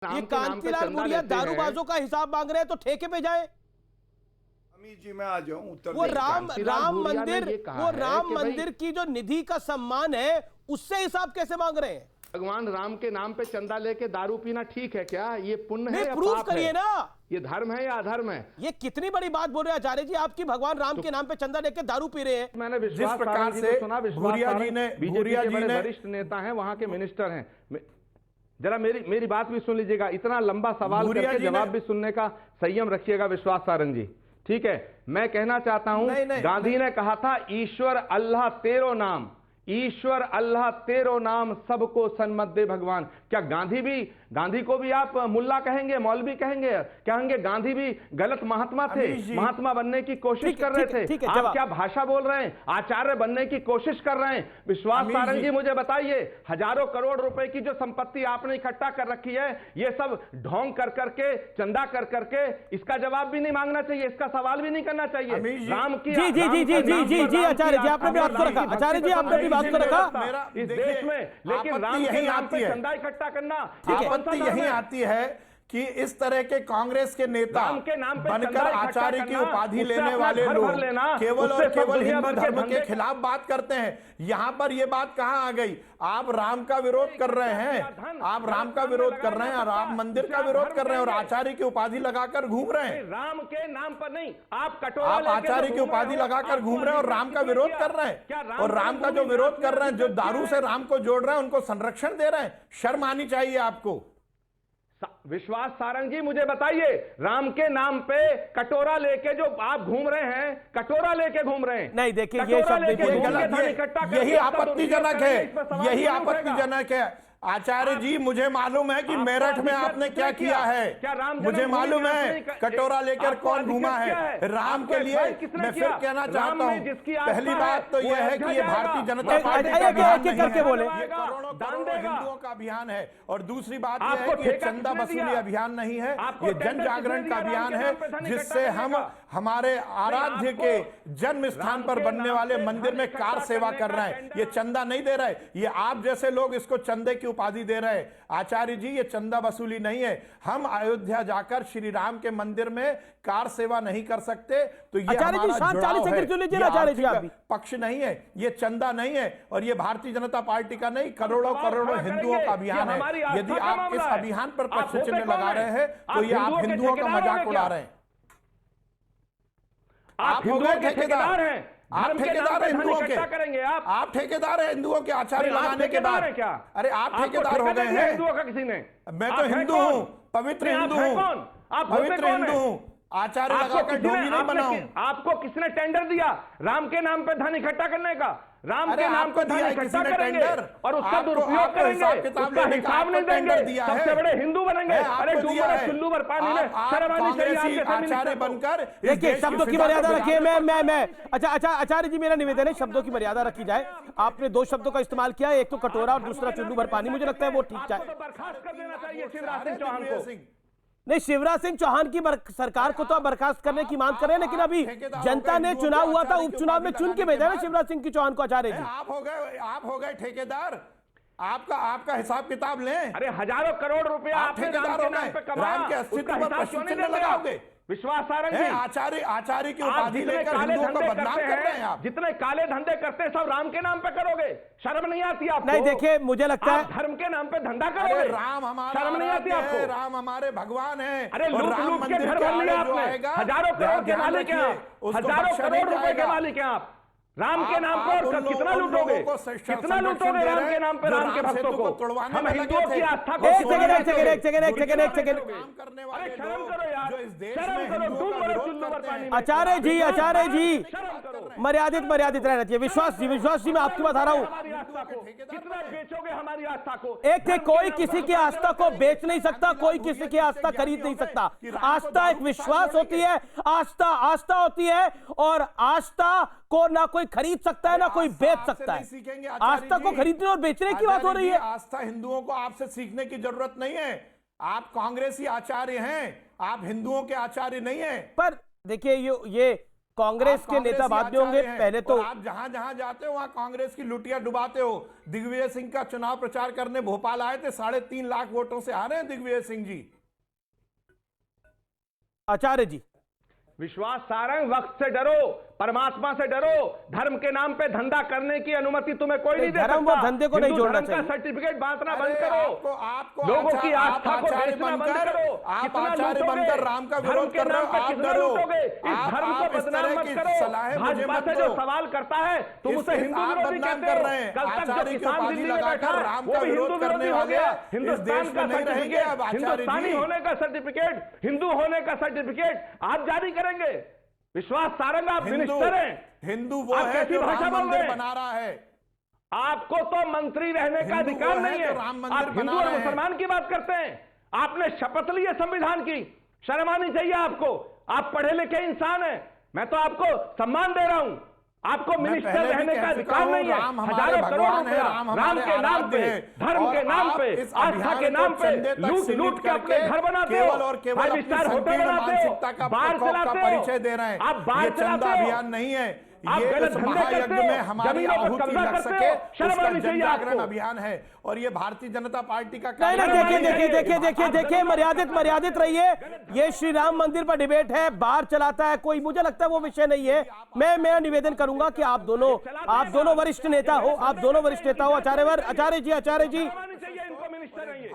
ये कांतिलाल भूरिया दारूबाजों का हिसाब मांग रहे हैं तो ठेके पे जाए। अमित जी मैं आ जाऊं उत्तर वो राम मंदिर की जो निधि का सम्मान है उससे हिसाब कैसे मांग रहे हैं? भगवान राम के नाम पे चंदा लेके दारू पीना ठीक है क्या? ये पुण्य है या प्रूफ पाप करिए है? ना, ये धर्म है या अधर्म है? ये कितनी बड़ी बात बोल रहे हैं आचार्य जी, आपकी भगवान राम के नाम पे चंदा लेके दारू पी रहे हैं। मैंने जिस प्रकार से भूरिया जी ने बीजेपी के बड़े वरिष्ठ नेता हैं, वहां के मिनिस्टर हैं, जरा मेरी बात भी सुन लीजिएगा। इतना लंबा सवाल करके जवाब भी सुनने का संयम रखिएगा विश्वास सारंग जी, ठीक है? मैं कहना चाहता हूं, गांधी ने कहा था ईश्वर अल्लाह तेरो नाम, ईश्वर अल्लाह तेरो नाम सबको सन्मत दे भगवान। क्या गांधी को भी आप मुल्ला कहेंगे, मौलवी कहेंगे? कहेंगे गांधी भी गलत महात्मा थे, महात्मा बनने की कोशिश कर रहे थे। आप क्या भाषा बोल रहे हैं? आचार्य बनने की कोशिश कर रहे हैं। विश्वास सारंग जी मुझे बताइए, हजारों करोड़ रुपए की जो संपत्ति आपने इकट्ठा कर रखी है, ये सब ढोंग कर करके, चंदा कर करके, इसका जवाब भी नहीं मांगना चाहिए, इसका सवाल भी नहीं करना चाहिए। राम की जी आचार्य जी आपने भी बात को रखा, आचार्य जी आपने भी बात को रखा इस देश में, लेकिन राम के नाम पे चंदा इकट्ठा करना, आपत्ति यही आती है कि इस तरह के कांग्रेस के नेता बनकर आचार्य की उपाधि लेने वाले लोग केवल और केवल हिंदू धर्म के खिलाफ बात करते हैं। यहां पर यह बात कहां आ गई? आप राम का विरोध कर रहे हैं, आप राम का विरोध कर रहे हैं, राम मंदिर का विरोध कर रहे हैं और आचार्य की उपाधि लगाकर घूम रहे हैं। राम के नाम पर नहीं, आप आचार्य की उपाधि लगाकर घूम रहे हैं और राम का विरोध कर रहे हैं। और राम का जो विरोध कर रहे हैं, जो दारू से राम को जोड़ रहे हैं, उनको संरक्षण दे रहे हैं। शर्म आनी चाहिए आपको। विश्वास सारंग जी मुझे बताइए, राम के नाम पे कटोरा लेके जो आप घूम रहे हैं, कटोरा लेके घूम रहे हैं। नहीं देखिए, ये शब्द यही आपत्तिजनक है, यही आपत्तिजनक है। आचार्य जी मुझे मालूम है कि मेरठ में आपने क्या किया है, मुझे मालूम है कटोरा लेकर कौन घूमा है। राम के लिए मैं फिर कहना चाहता हूं, पहली बात तो यह है कि ये भारतीय जनता पार्टी का अभियान नहीं है, ये करोड़ों हिंदुओं का अभियान है। और दूसरी बात यह है कि ये चंदा वसूली अभियान नहीं है, ये जन जागरण का अभियान है, जिससे हम हमारे आराध्य के जन्म स्थान पर बनने वाले मंदिर में कार सेवा कर रहे हैं। ये चंदा नहीं दे रहे, ये आप जैसे लोग इसको चंदे की उपाधि दे रहे हैं। आचार्य जी ये चंदा वसूली नहीं है। हम अयोध्या जाकर श्री राम के मंदिर में कार सेवा नहीं कर सकते, तो ये हमारा जुड़ाव है, ये पक्ष नहीं है, ये चंदा नहीं है और ये भारतीय जनता पार्टी का नहीं, करोड़ों हिंदुओं का अभियान है। यदि आप इस अभियान पर प्रश्न चिन्ह लगा रहे हैं तो ये आप हिंदुओं का मजाक उड़ा रहे हैं। आप हो गए ठेकेदार हैं, आप ठेकेदार हैं हिंदुओं के, आप ठेकेदार हैं हिंदुओं के आचार्य लगाने के बाद। अरे आप ठेकेदार हो गए हैं हिंदुओं का किसी ने? मैं तो हिंदू हूं, पवित्र हिंदू हूं, पवित्र हिंदू हूं, आचार्य लगाकर ढोंगी नहीं बनाऊं। आपको किसने टेंडर दिया राम के नाम पे धन इकट्ठा करने का? राम के नाम पर धन इकट्ठा करेंगे और उसका दुरुपयोग करेंगे, उसका हिसाब नहीं देंगे, सबसे बड़े हिंदू बनेंगे। अरे चुल्लू भर पानी में शर्म आनी चाहिए आचार्य बनकर। देखिए शब्दों की मर्यादा रखिए। मैं अच्छा आचार्य जी मेरा निवेदन है, शब्दों की मर्यादा रखी जाए। आपने दो शब्दों का इस्तेमाल किया, एक तो कटोरा और दूसरा चुल्लू भर पानी, मुझे लगता है वो ठीक जाए। बर्खास्त कर देना चाहिए शिवराज सिंह चौहान को। नहीं, शिवराज सिंह चौहान की सरकार को तो आप बर्खास्त करने की मांग कर रहे हैं, लेकिन अभी जनता ने चुनाव हुआ था, उपचुनाव में चुन के भेजा ना शिवराज सिंह की चौहान को। आचार्य जी आप हो गए ठेकेदार, आपका हिसाब किताब लें। अरे हजारों करोड़ रुपया आप ठेकेदार हो गए, राम के अस्तित्व पर प्रश्न चिन्ह लगाओगे। विश्वास सारंग जी, आचार्य की उपाधि लेकर हिंदुओं को बदनाम कर रहे हैं आप। जितने काले धंधे करते हैं सब राम के नाम पे करोगे, शर्म नहीं आती आपको? नहीं देखिए, मुझे लगता है धर्म के नाम पे धंधा करोगे। राम हमारा, शर्म नहीं आती आपको? राम हमारे भगवान है। अरे लूट के घर बन लिया आपने, हजारों करोड़ के मालिक हैं आप, हजारों करोड़ रुपए के मालिक हैं आप। राम के नाम पर कितना लूटोगे, कितना लूटोगे राम के नाम पे, राम के भक्तों को? हम हिंदुओं की आस्था को एक सेकंड शर्म करो यार, शर्म करो, डूब मरो चुल्लू भर पानी में। आचार्य जी मर्यादित रहना चाहिए। विश्वास जी मैं आपकी बात आ रहा हूँ। कितना बेचोगे हमारी आस्था को? एक कोई किसी की आस्था को बेच नहीं सकता, कोई किसी की आस्था खरीद नहीं सकता। आस्था एक विश्वास होती है, आस्था होती है, और आस्था को ना कोई खरीद सकता है ना कोई बेच सकता है। आस्था को खरीदने और बेचने की बात हो रही है। आस्था हिंदुओं को आपसे सीखने की जरूरत नहीं है। आप कांग्रेसी आचार्य हैं, आप हिंदुओं के आचार्य नहीं हैं। पर देखिए ये कांग्रेस आप के नेता कांग्रेसी बाद में होंगे। आचार्य हैं, पहले तो और आप जहां जहां जाते हो वहां कांग्रेस की लुटिया डुबाते हो। दिग्विजय सिंह का चुनाव प्रचार करने भोपाल आए थे, 3.5 लाख वोटों से आ रहे हैं दिग्विजय सिंह जी। आचार्य जी, विश्वास सारंग, वक्त से डरो, परमात्मा से डरो। धर्म के नाम पे धंधा करने की अनुमति तुम्हें कोई नहीं दे धर्म सकता। और धंधे को नहीं हिंदू जोड़ना धर्म का चाहिए। सर्टिफिकेट बांटना बंद अरे करो। आपको लोगों की आप आस्था को आचार्य बेचना बंद बनकर, करो। आप कितना आचार्य लूटोगे? बनकर राम का धर्म विरोध के कर रहे नाम हो, पे आप कितना डरो। लूटोगे? इस धर्म को आप इस बदनाम तरह मत की करो। सलाहें मुझे भाजपा मत से दो। जो सवाल करता है तुम उसे हिंदू आप विरोधी बदनाम कहते कर हो। रहे हैं। कल तक जो आचार्य की किसान उपाधि दिल्ली में लगाकर बैठा राम वो का भी विरोध हिंदू करने विरोधी हो वाले गया। इस हिंदुस्तान देश का में नहीं रहेंगे सर्टिफिकेट, अब आचार्य हिंदुस्तानी जी। होने का सर्टिफिकेट, हिंदू होने का सर्टिफिकेट आप जारी करेंगे। विश्वास सारंग, आप मिनिस्टर हैं। हिंदू वो आप है कैसी जो भाषा राम बोल मंदिर रहे हैं? बना रहा है। आपको तो मंत्री रहने का हिंदू अधिकार वो है नहीं जो है। राम मंदिर आप हिंदू बना और रहे हैं। मुसलमान की बात करते हैं। आपने शपथ ली है संविधान की, शर्म आनी चाहिए आपको। आप पढ़े लिखे इंसान हैं, मैं तो आपको सम्मान दे रहा हूं। आपको मैं मिनिस्टर पहले भी रहने कह का चुका अधिकार हूं, नहीं है। राम हमारे हजारों करोड़ भगवान है, रुपया राम राम हमारे के नाम आराध्य पे, है। धर्म और के नाम आप पे, इस आस्था अभियान के को नाम पे चंदे तक लूट सीमित लूट के अपने करके घर बनाते हो। केवल और केवल 5 अपनी स्टार होटल संकीर्ण बनाते हो, मानसिकता का बार प्रकोप का चलाते हो। परिचय दे रहे हैं। आप बार ये चंदा चलाते हो। अभियान नहीं है, आप ये गलत उस धंधे महायज्ञ करते हो, में हमारी जमीनों पर आहुति कब्जा लग करते सके, हो। शर्म उसका आनी चाहिए जनजागरण आपको। अभियान है। और ये भारतीय जनता पार्टी का नहीं नहीं, कार्यक्रम देखिए है। देखिए देखिए देखिए देखिए, मर्यादित रहिए। ये श्री राम मंदिर पर डिबेट है, बाहर चलाता है कोई, मुझे लगता है वो विषय नहीं है। मैं मेरा निवेदन करूंगा कि आप दोनों वरिष्ठ नेता हो, आप दोनों वरिष्ठ नेता हो। आचार्य जी, शर्म आनी चाहिए इनको, मिनिस्टर हैं ये।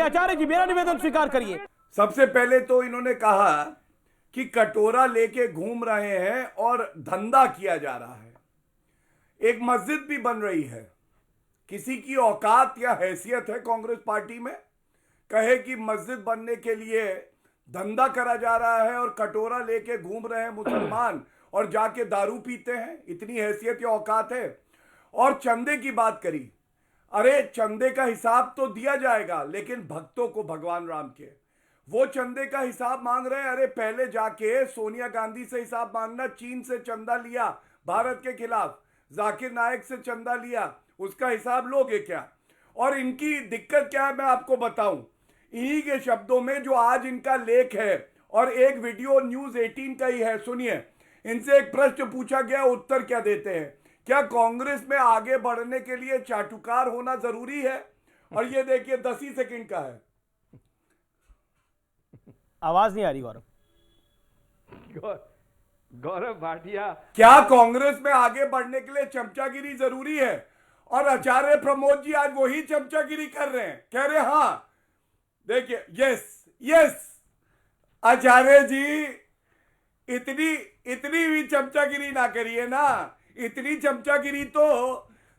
आचार्य जी मेरा निवेदन स्वीकार करिए। सबसे पहले तो इन्होंने कहा कि कटोरा लेके घूम रहे हैं और धंधा किया जा रहा है। एक मस्जिद भी बन रही है। किसी की औकात या हैसियत है कांग्रेस पार्टी में कहे कि मस्जिद बनने के लिए धंधा करा जा रहा है और कटोरा लेके घूम रहे हैं मुसलमान और जाके दारू पीते हैं? इतनी हैसियत या औकात है? और चंदे की बात करी, अरे चंदे का हिसाब तो दिया जाएगा, लेकिन भक्तों को भगवान राम के वो चंदे का हिसाब मांग रहे हैं। अरे पहले जाके सोनिया गांधी से हिसाब मांगना। चीन से चंदा लिया भारत के खिलाफ, जाकिर नायक से चंदा लिया, उसका हिसाब लोगे क्या? और इनकी दिक्कत क्या है मैं आपको बताऊं, इन्हीं के शब्दों में जो आज इनका लेख है और एक वीडियो न्यूज़ 18 का ही है, सुनिए। इनसे एक प्रश्न पूछा गया, उत्तर क्या देते हैं? क्या कांग्रेस में आगे बढ़ने के लिए चाटुकार होना जरूरी है? और ये देखिए 10 ही सेकंड का है। आवाज नहीं आ रही गौरव। गौरव भाटिया, क्या कांग्रेस में आगे बढ़ने के लिए चमचागिरी जरूरी है? और आचार्य प्रमोद जी आज वही चमचागिरी कर रहे हैं, कह रहे हाँ देखिए, यस आचार्य जी, इतनी भी चमचागिरी ना करिए ना। इतनी चमचागिरी तो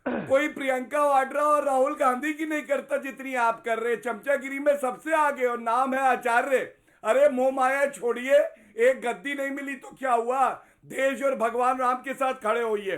कोई प्रियंका वाड्रा और राहुल गांधी की नहीं करता जितनी आप कर रहे। चमचागिरी में सबसे आगे और नाम है आचार्य। अरे मोह माया छोड़िए, एक गद्दी नहीं मिली तो क्या हुआ, देश और भगवान राम के साथ खड़े होइए।